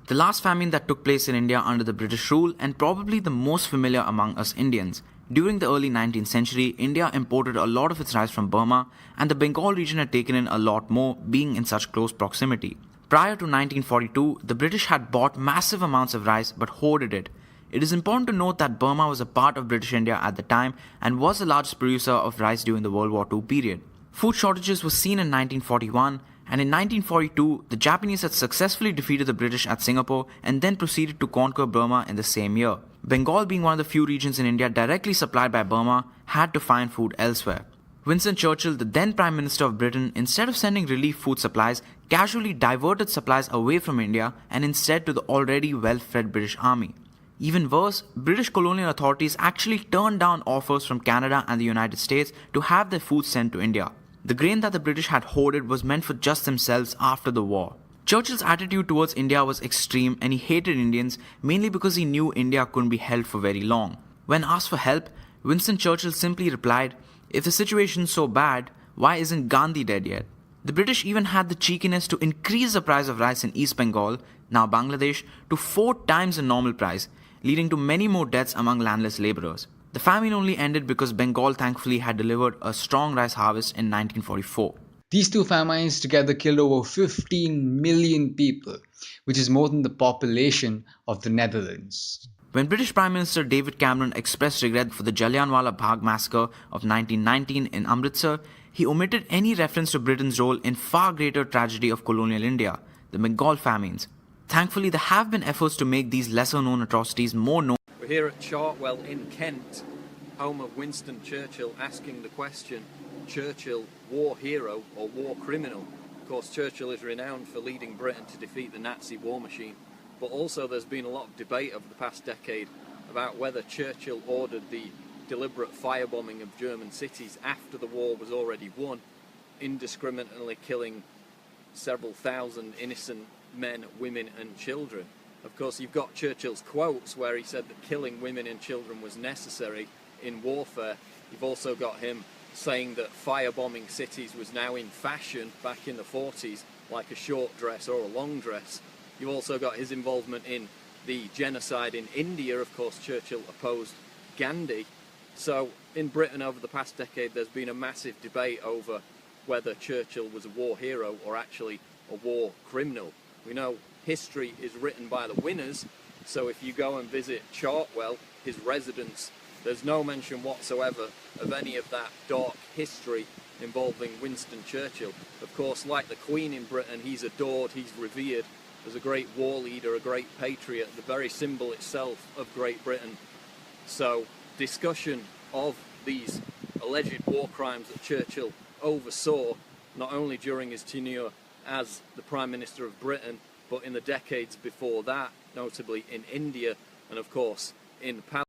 The last famine that took place in India under the British rule, and probably the most familiar among us Indians. During the early 19th century, India imported a lot of its rice from Burma, and the Bengal region had taken in a lot more, being in such close proximity. Prior to 1942, the British had bought massive amounts of rice but hoarded it. It is important to note that Burma was a part of British India at the time and was the largest producer of rice during the World War II period. Food shortages were seen in 1941, and in 1942, the Japanese had successfully defeated the British at Singapore and then proceeded to conquer Burma in the same year. Bengal, being one of the few regions in India directly supplied by Burma, had to find food elsewhere. Winston Churchill, the then Prime Minister of Britain, instead of sending relief food supplies, casually diverted supplies away from India and instead to the already well-fed British Army. Even worse, British colonial authorities actually turned down offers from Canada and the United States to have their food sent to India. The grain that the British had hoarded was meant for just themselves after the war. Churchill's attitude towards India was extreme, and he hated Indians mainly because he knew India couldn't be held for very long. When asked for help, Winston Churchill simply replied, "If the situation's so bad, why isn't Gandhi dead yet?" The British even had the cheekiness to increase the price of rice in East Bengal, now Bangladesh, to 4 times the normal price, leading to many more deaths among landless labourers. The famine only ended because Bengal thankfully had delivered a strong rice harvest in 1944. These two famines together killed over 15 million people, which is more than the population of the Netherlands. When British Prime Minister David Cameron expressed regret for the Jallianwala Bagh massacre of 1919 in Amritsar, he omitted any reference to Britain's role in far greater tragedy of colonial India, the Bengal famines. Thankfully, there have been efforts to make these lesser-known atrocities more known. We're here at Chartwell in Kent, home of Winston Churchill, asking the question, Churchill, war hero or war criminal? Of course, Churchill is renowned for leading Britain to defeat the Nazi war machine, but also there's been a lot of debate over the past decade about whether Churchill ordered the deliberate firebombing of German cities after the war was already won, indiscriminately killing several thousand innocent men, women and children. Of course, you've got Churchill's quotes where he said that killing women and children was necessary in warfare. You've also got him saying that firebombing cities was now in fashion back in the 40s, like a short dress or a long dress. You've also got his involvement in the genocide in India. Of course, Churchill opposed Gandhi. So in Britain over the past decade, there's been a massive debate over whether Churchill was a war hero or actually a war criminal. We know history is written by the winners, so if you go and visit Chartwell, his residence, there's no mention whatsoever of any of that dark history involving Winston Churchill. Of course, like the Queen in Britain, he's adored, he's revered as a great war leader, a great patriot, the very symbol itself of Great Britain. So discussion of these alleged war crimes that Churchill oversaw, not only during his tenure as the Prime Minister of Britain, but in the decades before that, notably in India and of course in Palestine.